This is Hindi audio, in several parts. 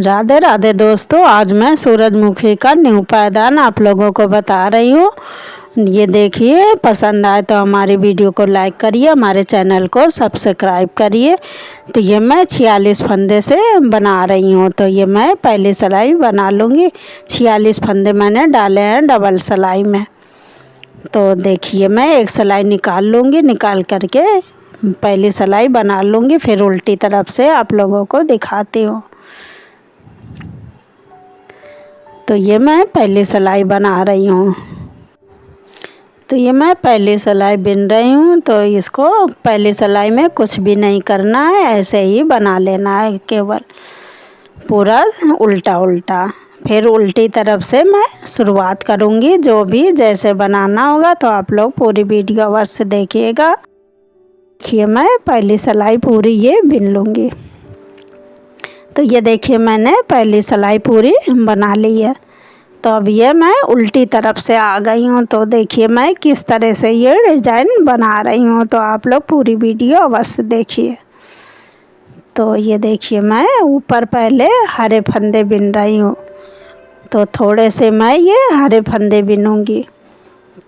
राधे राधे दोस्तों, आज मैं सूरजमुखी का न्यू पायदान आप लोगों को बता रही हूँ। ये देखिए, पसंद आए तो हमारी वीडियो को लाइक करिए, हमारे चैनल को सब्सक्राइब करिए। तो ये मैं 46 फंदे से बना रही हूँ। तो ये मैं पहली सिलाई बना लूँगी। 46 फंदे मैंने डाले हैं डबल सिलाई में। तो देखिए, मैं एक सिलाई निकाल लूँगी, निकाल करके पहली सिलाई बना लूँगी, फिर उल्टी तरफ से आप लोगों को दिखाती हूँ। तो ये मैं पहली सिलाई बना रही हूँ। तो ये मैं पहली सिलाई बिन रही हूँ। तो इसको पहली सिलाई में कुछ भी नहीं करना है, ऐसे ही बना लेना है, केवल पूरा उल्टा उल्टा। फिर उल्टी तरफ से मैं शुरुआत करूँगी। जो भी जैसे बनाना होगा तो आप लोग पूरी वीडियो अवश्य देखिएगा। देखिए, मैं पहली सिलाई पूरी ये बिन लूँगी। तो ये देखिए, मैंने पहली सिलाई पूरी बना ली है। तो अब ये मैं उल्टी तरफ से आ गई हूँ। तो देखिए, मैं किस तरह से ये डिज़ाइन बना रही हूँ। तो आप लोग पूरी वीडियो अवश्य देखिए। तो ये देखिए, मैं ऊपर पहले हरे फंदे बिन रही हूँ। तो थोड़े से मैं ये हरे फंदे बिनूँगी।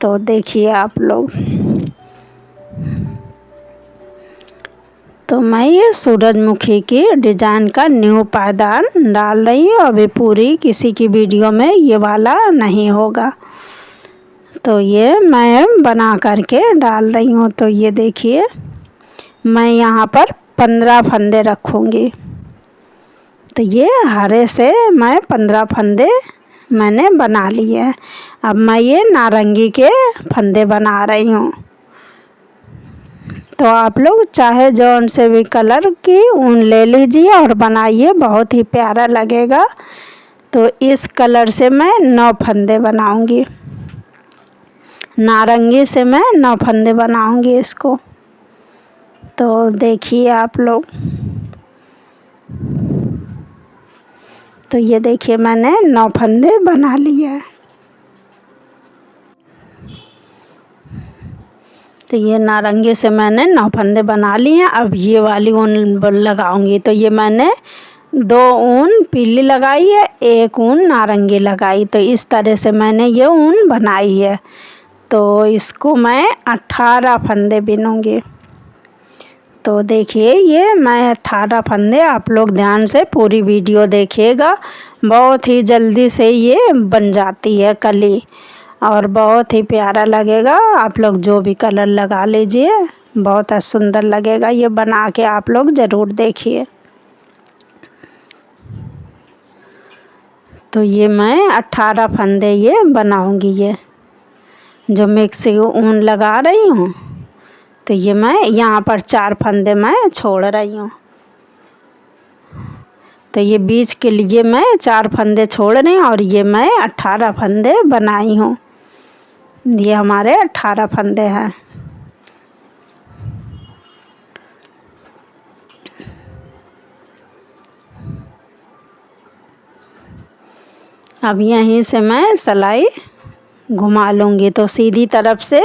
तो देखिए आप लोग, तो मैं ये सूरजमुखी की डिज़ाइन का न्यू पायदान डाल रही हूँ। अभी पूरी किसी की वीडियो में ये वाला नहीं होगा। तो ये मैं बना करके डाल रही हूँ। तो ये देखिए, मैं यहाँ पर 15 फंदे रखूँगी। तो ये हरे से मैं 15 फंदे मैंने बना लिए हैं। अब मैं ये नारंगी के फंदे बना रही हूँ। तो आप लोग चाहे जौन से भी कलर की ऊन ले लीजिए और बनाइए, बहुत ही प्यारा लगेगा। तो इस कलर से मैं 9 फंदे बनाऊंगी। नारंगी से मैं 9 फंदे बनाऊंगी इसको। तो देखिए आप लोग, तो ये देखिए, मैंने 9 फंदे बना लिए हैं। तो ये नारंगी से मैंने 9 फंदे बना लिए हैं। अब ये वाली ऊन लगाऊंगी। तो ये मैंने 2 ऊन पीली लगाई है, 1 ऊन नारंगी लगाई। तो इस तरह से मैंने ये ऊन बनाई है। तो इसको मैं 18 फंदे बिनूंगी। तो देखिए, ये मैं 18 फंदे, आप लोग ध्यान से पूरी वीडियो देखिएगा। बहुत ही जल्दी से ये बन जाती है कली और बहुत ही प्यारा लगेगा। आप लोग जो भी कलर लगा लीजिए, बहुत सुंदर लगेगा। ये बना के आप लोग ज़रूर देखिए। तो ये मैं 18 फंदे ये बनाऊंगी। ये जो मिक्स ऊन लगा रही हूँ, तो ये मैं यहाँ पर 4 फंदे मैं छोड़ रही हूँ। तो ये बीच के लिए मैं 4 फंदे छोड़ रही हूँ और ये मैं 18 फंदे बनाई हूँ। ये हमारे 18 फंदे हैं। अब यहीं से मैं सिलाई घुमा लूँगी। तो सीधी तरफ से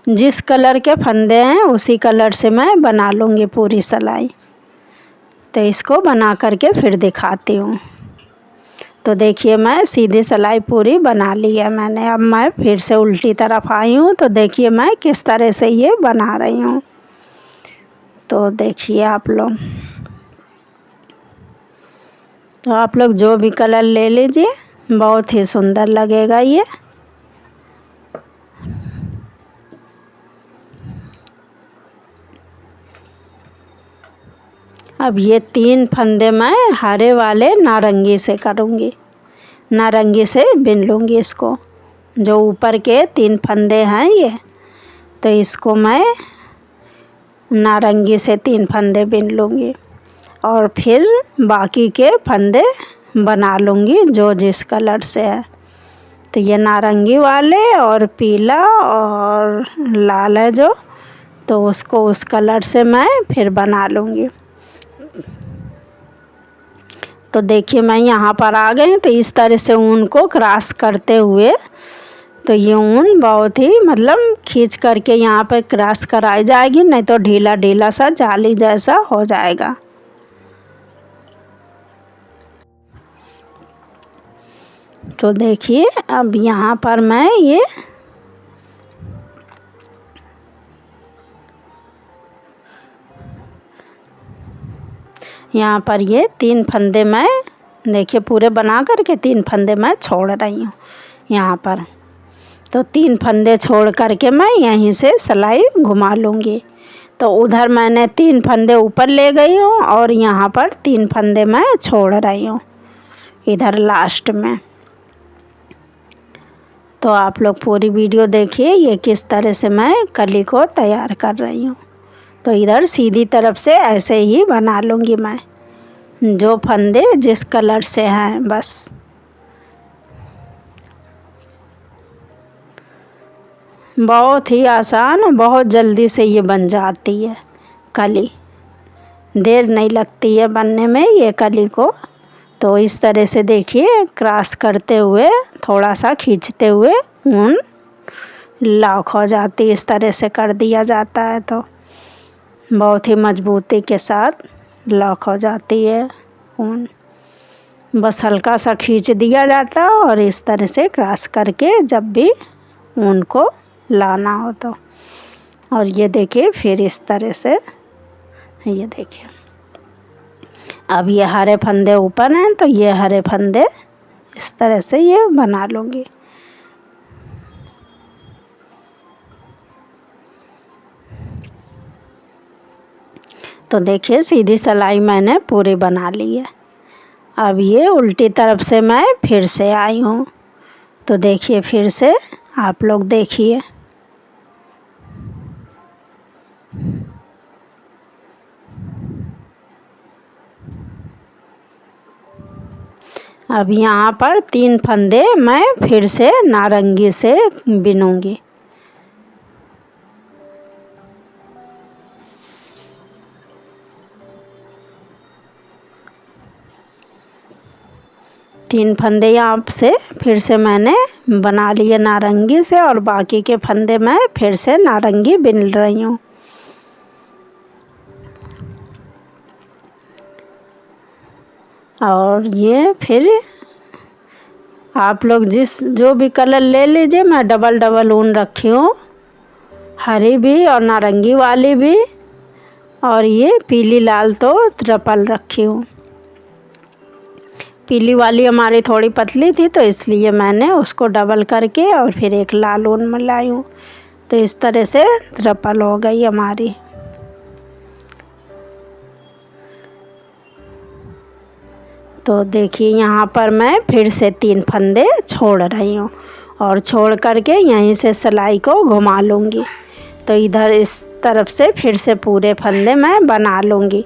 जिस कलर के फंदे हैं उसी कलर से मैं बना लूँगी पूरी सिलाई। तो इसको बना करके फिर दिखाती हूँ। तो देखिए, मैं सीधी सिलाई पूरी बना ली है मैंने। अब मैं फिर से उल्टी तरफ आई हूँ। तो देखिए, मैं किस तरह से ये बना रही हूँ। तो देखिए आप लोग, तो आप लोग जो भी कलर ले लीजिए, बहुत ही सुंदर लगेगा ये। अब ये 3 फंदे मैं हरे वाले नारंगी से करूँगी। नारंगी से बिन लूँगी इसको। जो ऊपर के 3 फंदे हैं ये, तो इसको मैं नारंगी से 3 फंदे बिन लूँगी और फिर बाकी के फंदे बना लूँगी जो जिस कलर से है। तो ये नारंगी वाले और पीला और लाल है जो, तो उसको उस कलर से मैं फिर बना लूँगी। तो देखिए, मैं यहाँ पर आ गई। तो इस तरह से ऊन को क्रॉस करते हुए, तो ये ऊन बहुत ही मतलब खींच करके यहाँ पे क्रॉस कराई जाएगी, नहीं तो ढीला ढीला सा जाली जैसा हो जाएगा। तो देखिए अब यहाँ पर मैं यहाँ पर ये 3 फंदे मैं देखिए पूरे बना करके 3 फंदे मैं छोड़ रही हूँ यहाँ पर। तो 3 फंदे छोड़ करके मैं यहीं से सिलाई घुमा लूँगी। तो उधर मैंने 3 फंदे ऊपर ले गई हूँ और यहाँ पर 3 फंदे मैं छोड़ रही हूँ इधर लास्ट में। तो आप लोग पूरी वीडियो देखिए ये किस तरह से मैं कली को तैयार कर रही हूँ। तो इधर सीधी तरफ से ऐसे ही बना लूँगी मैं, जो फंदे जिस कलर से हैं बस। बहुत ही आसान, बहुत जल्दी से ये बन जाती है कली, देर नहीं लगती है बनने में ये कली को। तो इस तरह से देखिए क्रॉस करते हुए थोड़ा सा खींचते हुए ऊन लॉक हो जाती, इस तरह से कर दिया जाता है तो बहुत ही मजबूती के साथ लॉक हो जाती है ऊन। बस हल्का सा खींच दिया जाता है और इस तरह से क्रॉस करके जब भी ऊन को लाना हो तो। और ये देखिए फिर इस तरह से ये देखिए अब ये हरे फंदे ऊपर हैं तो ये हरे फंदे इस तरह से ये बना लूँगी। तो देखिए सीधी सिलाई मैंने पूरी बना ली है। अब ये उल्टी तरफ से मैं फिर से आई हूँ। तो देखिए फिर से आप लोग देखिए, अब यहाँ पर 3 फंदे मैं फिर से नारंगी से बिनूंगी। तीन फंदे यहाँ से फिर से मैंने बना लिए नारंगी से और बाकी के फंदे मैं फिर से नारंगी बिन रही हूँ। और ये फिर आप लोग जो भी कलर ले लीजिए, मैं डबल ऊन रखी हूँ, हरी भी और नारंगी वाली भी, और ये पीली लाल तो ट्रिपल रखी हूँ। पीली वाली हमारी थोड़ी पतली थी तो इसलिए मैंने उसको डबल करके और फिर एक लाल ऊन मिलाई हूँ। तो इस तरह से ट्रिपल हो गई हमारी। तो देखिए यहाँ पर मैं फिर से 3 फंदे छोड़ रही हूँ और छोड़ करके यहीं से सिलाई को घुमा लूँगी। तो इधर इस तरफ से फिर से पूरे फंदे मैं बना लूँगी,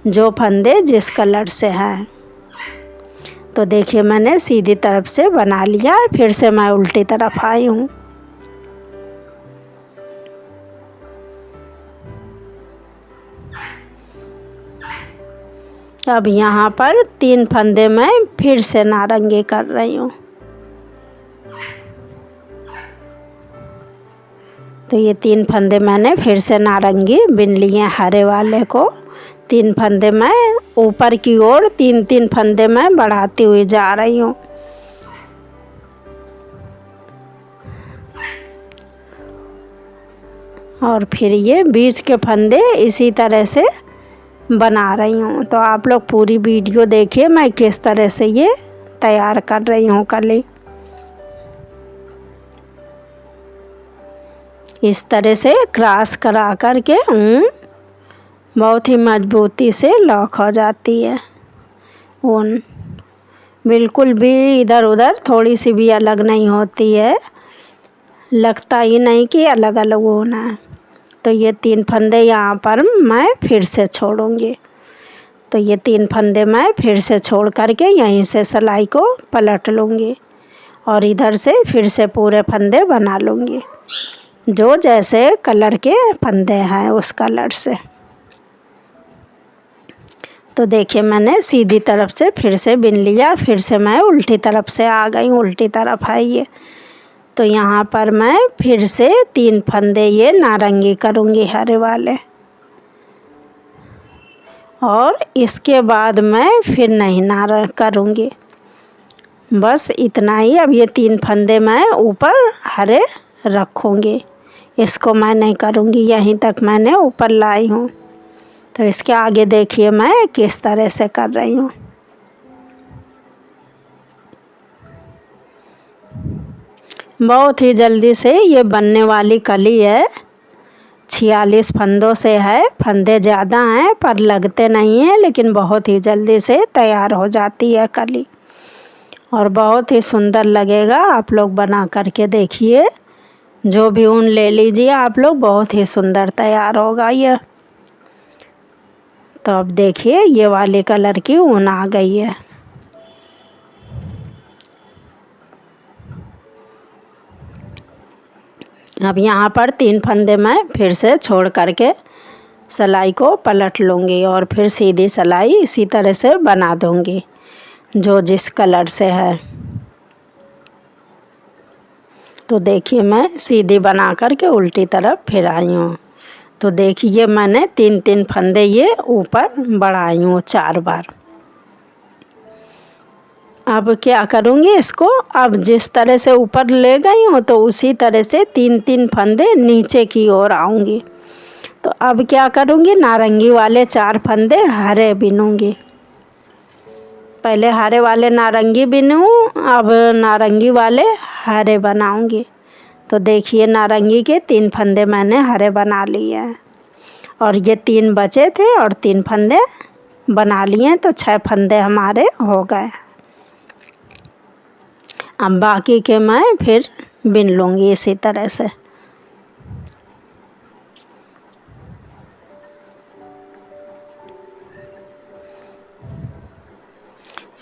जो फंदे जिस कलर से हैं। तो देखिए मैंने सीधी तरफ से बना लिया, फिर से मैं उल्टी तरफ आई हूँ। अब यहाँ पर 3 फंदे मैं फिर से नारंगी कर रही हूँ। तो ये 3 फंदे मैंने फिर से नारंगी बिन लिए हरे वाले को। 3 फंदे मैं ऊपर की ओर 3-3 फंदे मैं बढ़ाती हुई जा रही हूँ। और फिर ये बीच के फंदे इसी तरह से बना रही हूँ। तो आप लोग पूरी वीडियो देखिए मैं किस तरह से ये तैयार कर रही हूँ कली। इस तरह से क्रॉस करा करके बहुत ही मजबूती से लॉक हो जाती है ऊन। बिल्कुल भी इधर उधर थोड़ी सी भी अलग नहीं होती है, लगता ही नहीं कि अलग अलग ऊन है। तो ये 3 फंदे यहाँ पर मैं फिर से छोड़ूंगी। तो ये 3 फंदे मैं फिर से छोड़ करके यहीं से सिलाई को पलट लूँगी और इधर से फिर से पूरे फंदे बना लूँगी, जो जैसे कलर के फंदे हैं उस कलर से। तो देखिए मैंने सीधी तरफ से फिर से बिन लिया, फिर से मैं उल्टी तरफ से आ गई, उल्टी तरफ है ये। तो यहाँ पर मैं फिर से 3 फंदे ये नारंगी करूँगी हरे वाले, और इसके बाद मैं फिर नहीं करूँगी। बस इतना ही। अब ये 3 फंदे मैं ऊपर हरे रखूँगी, इसको मैं नहीं करूँगी, यहीं तक मैंने ऊपर लाई हूँ। तो इसके आगे देखिए मैं किस तरह से कर रही हूँ। बहुत ही जल्दी से ये बनने वाली कली है। 46 फंदों से है, फंदे ज़्यादा हैं पर लगते नहीं हैं, लेकिन बहुत ही जल्दी से तैयार हो जाती है कली और बहुत ही सुंदर लगेगा। आप लोग बना करके देखिए, जो भी ऊन ले लीजिए आप लोग, बहुत ही सुंदर तैयार होगा ये। तो अब देखिए ये वाले कलर की ऊन आ गई है। अब यहाँ पर 3 फंदे मैं फिर से छोड़ करके सिलाई को पलट लूँगी और फिर सीधी सिलाई इसी तरह से बना दूँगी, जो जिस कलर से है। तो देखिए मैं सीधी बना करके उल्टी तरफ फिर आई हूँ। तो देखिए मैंने 3-3 फंदे ये ऊपर बढ़ाई हूँ 4 बार। अब क्या करूँगी इसको, अब जिस तरह से ऊपर ले गई हूँ तो उसी तरह से 3-3 फंदे नीचे की ओर आऊँगी। तो अब क्या करूँगी, नारंगी वाले 4 फंदे हरे बिनूँगी। पहले हरे वाले नारंगी बिनूँ, अब नारंगी वाले हरे बनाऊँगी। तो देखिए नारंगी के 3 फंदे मैंने हरे बना लिए हैं और ये 3 बचे थे और 3 फंदे बना लिए, तो 6 फंदे हमारे हो गए। अब बाकी के मैं फिर बिन लूँगी इसी तरह से।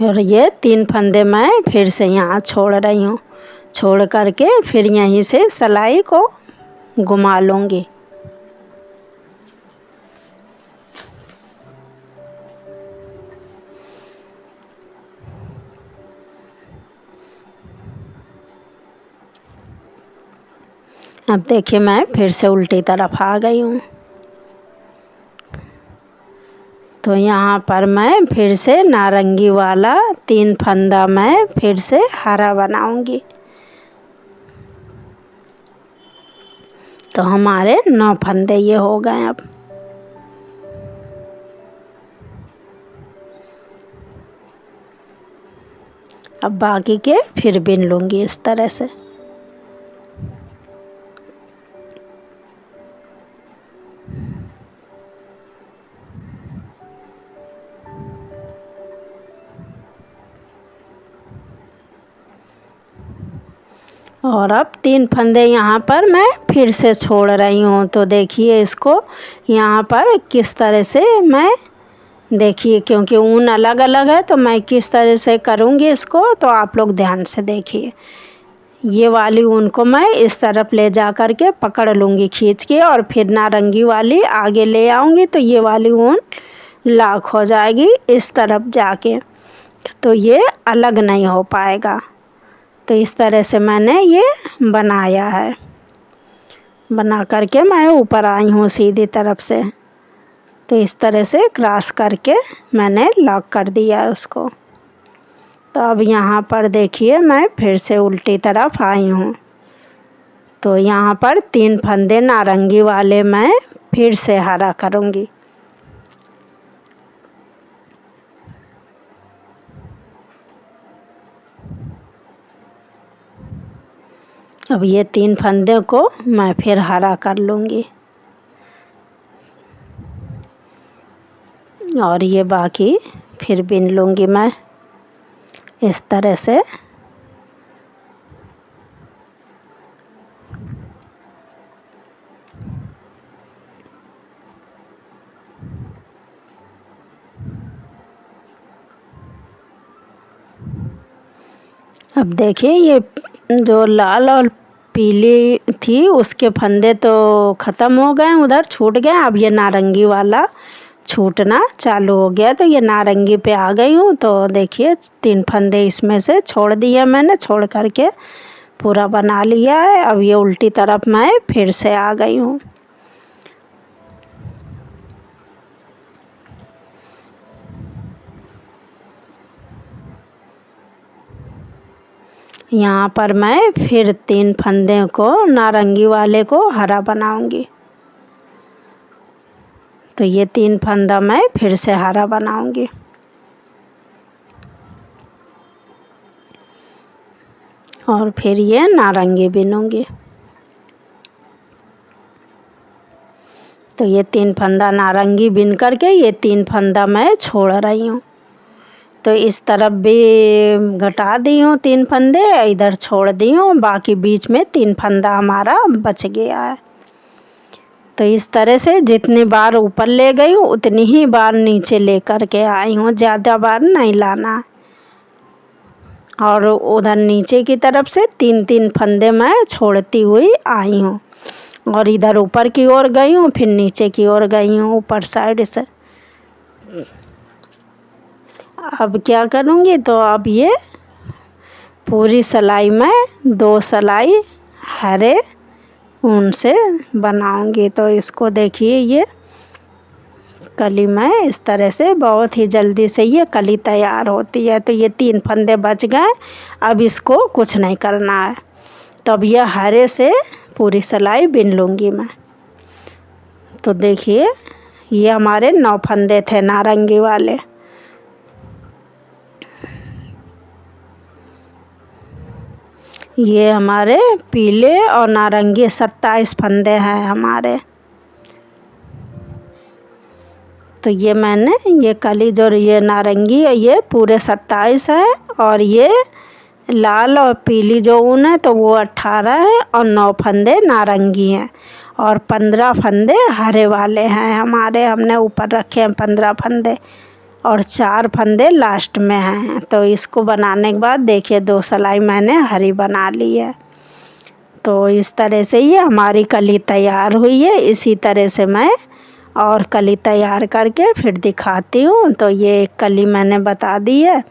और ये 3 फंदे मैं फिर से यहाँ छोड़ रही हूँ, छोड़ करके फिर यहीं से सिलाई को घुमा लूँगी। अब देखिए मैं फिर से उल्टी तरफ आ गई हूँ। तो यहाँ पर मैं फिर से नारंगी वाला 3 फंदा मैं फिर से हरा बनाऊँगी। तो हमारे 9 फंदे ये हो गए। अब बाकी के फिर बिन लूँगी इस तरह से। और अब 3 फंदे यहाँ पर मैं फिर से छोड़ रही हूँ। तो देखिए इसको यहाँ पर किस तरह से मैं, देखिए क्योंकि ऊन अलग अलग है तो मैं किस तरह से करूँगी इसको, तो आप लोग ध्यान से देखिए। ये वाली ऊन को मैं इस तरफ ले जा कर के पकड़ लूँगी खींच के, और फिर नारंगी वाली आगे ले आऊँगी तो ये वाली ऊन लॉक हो जाएगी इस तरफ जाके, तो ये अलग नहीं हो पाएगा। तो इस तरह से मैंने ये बनाया है, बना करके मैं ऊपर आई हूँ सीधी तरफ से। तो इस तरह से क्रॉस करके मैंने लॉक कर दिया है उसको। तो अब यहाँ पर देखिए मैं फिर से उल्टी तरफ आई हूँ। तो यहाँ पर 3 फंदे नारंगी वाले मैं फिर से हरा करूँगी। अब ये 3 फंदे को मैं फिर हरा कर लूँगी और ये बाकी फिर बिन लूँगी मैं इस तरह से। अब देखिए ये जो लाल और पीली थी उसके फंदे तो ख़त्म हो गए, उधर छूट गए। अब ये नारंगी वाला छूटना चालू हो गया, तो ये नारंगी पे आ गई हूँ। तो देखिए 3 फंदे इसमें से छोड़ दिए मैंने, छोड़ करके पूरा बना लिया है। अब ये उल्टी तरफ मैं फिर से आ गई हूँ। यहाँ पर मैं फिर 3 फंदे को नारंगी वाले को हरा बनाऊंगी। तो ये 3 फंदा मैं फिर से हरा बनाऊंगी। और फिर ये नारंगी बिनूंगी। तो ये 3 फंदा नारंगी बिन करके ये 3 फंदा मैं छोड़ रही हूँ। तो इस तरफ भी घटा दी हूँ 3 फंदे, इधर छोड़ दी हूँ, बाकी बीच में 3 फंदा हमारा बच गया है। तो इस तरह से जितनी बार ऊपर ले गई हूँ उतनी ही बार नीचे ले कर के आई हूँ, ज़्यादा बार नहीं लाना है। और उधर नीचे की तरफ से 3-3 फंदे मैं छोड़ती हुई आई हूँ और इधर ऊपर की ओर गई हूँ, फिर नीचे की ओर गई हूँ ऊपर साइड से। अब क्या करूँगी, तो अब ये पूरी सिलाई में 2 सिलाई हरे ऊन से बनाऊँगी। तो इसको देखिए, ये कली में इस तरह से बहुत ही जल्दी से ये कली तैयार होती है। तो ये 3 फंदे बच गए, अब इसको कुछ नहीं करना है। तो अब ये हरे से पूरी सिलाई बिन लूँगी मैं। तो देखिए, ये हमारे 9 फंदे थे नारंगी वाले। ये हमारे पीले और नारंगी 27 फंदे हैं हमारे। तो ये मैंने ये कली जो ये नारंगी है ये पूरे 27 है, और ये लाल और पीली जो ऊन है तो वो 18 है, और 9 फंदे नारंगी हैं और 15 फंदे हरे वाले हैं हमारे। हमने ऊपर रखे हैं 15 फंदे और 4 फंदे लास्ट में हैं। तो इसको बनाने के बाद देखिए 2 सिलाई मैंने हरी बना ली है। तो इस तरह से ये हमारी कली तैयार हुई है। इसी तरह से मैं और कली तैयार करके फिर दिखाती हूँ। तो ये एक कली मैंने बता दी है,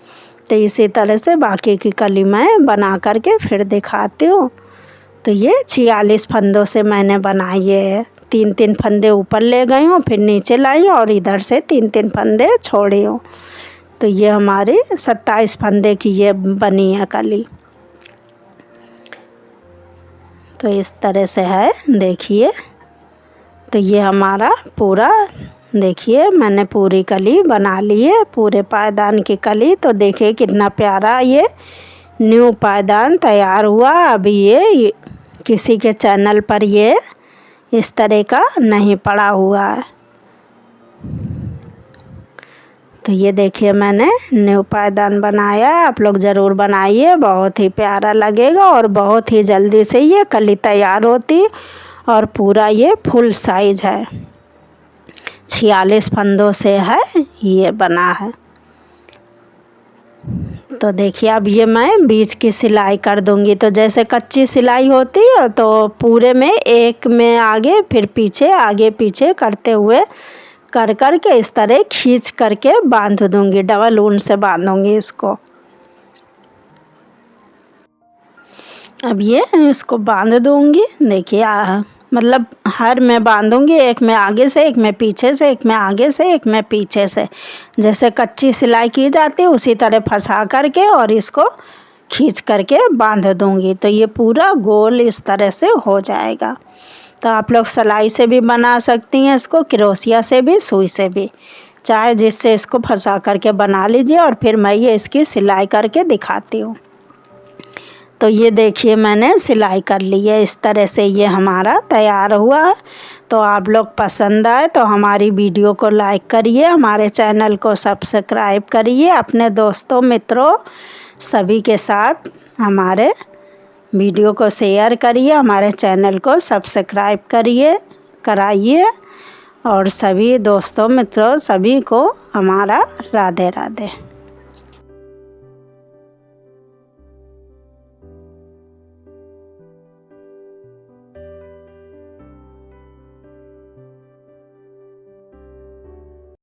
तो इसी तरह से बाकी की कली मैं बना करके फिर दिखाती हूँ। तो ये 46 फंदों से मैंने बनाई है। 3-3 फंदे ऊपर ले गई हूँ, फिर नीचे लाई और इधर से 3-3 फंदे छोड़ी हूँ। तो ये हमारी 27 फंदे की ये बनी है कली। तो इस तरह से है, देखिए। तो ये हमारा पूरा, देखिए मैंने पूरी कली बना ली है, पूरे पायदान की कली। तो देखिए कितना प्यारा ये न्यू पायदान तैयार हुआ। अभी ये किसी के चैनल पर ये इस तरह का नहीं पड़ा हुआ है। तो ये देखिए मैंने न्यू पायदान बनाया है, आप लोग ज़रूर बनाइए, बहुत ही प्यारा लगेगा और बहुत ही जल्दी से ये कली तैयार होती। और पूरा ये फुल साइज है, 46 फंदों से है ये बना है। तो देखिए अब ये मैं बीच की सिलाई कर दूंगी। तो जैसे कच्ची सिलाई होती है तो पूरे में एक में आगे फिर पीछे, आगे पीछे करते हुए कर कर के इस तरह खींच करके बांध दूंगी, डबल ऊन से बांधूंगी इसको। अब ये इसको बांध दूंगी, देखिए मतलब हर में बांधूंगी, एक में आगे से, एक में पीछे से, एक में आगे से, एक में पीछे से। जैसे कच्ची सिलाई की जाती है उसी तरह फंसा करके और इसको खींच करके बांध दूंगी। तो ये पूरा गोल इस तरह से हो जाएगा। तो आप लोग सिलाई से भी बना सकती हैं इसको, क्रोशिया से भी, सुई से भी, चाहे जिससे इसको फंसा करके बना लीजिए। और फिर मैं ये इसकी सिलाई करके दिखाती हूँ। तो ये देखिए मैंने सिलाई कर ली है, इस तरह से ये हमारा तैयार हुआ है। तो आप लोग पसंद आए तो हमारी वीडियो को लाइक करिए, हमारे चैनल को सब्सक्राइब करिए, अपने दोस्तों मित्रों सभी के साथ हमारे वीडियो को शेयर करिए, हमारे चैनल को सब्सक्राइब कराइए। और सभी दोस्तों मित्रों सभी को हमारा राधे राधे।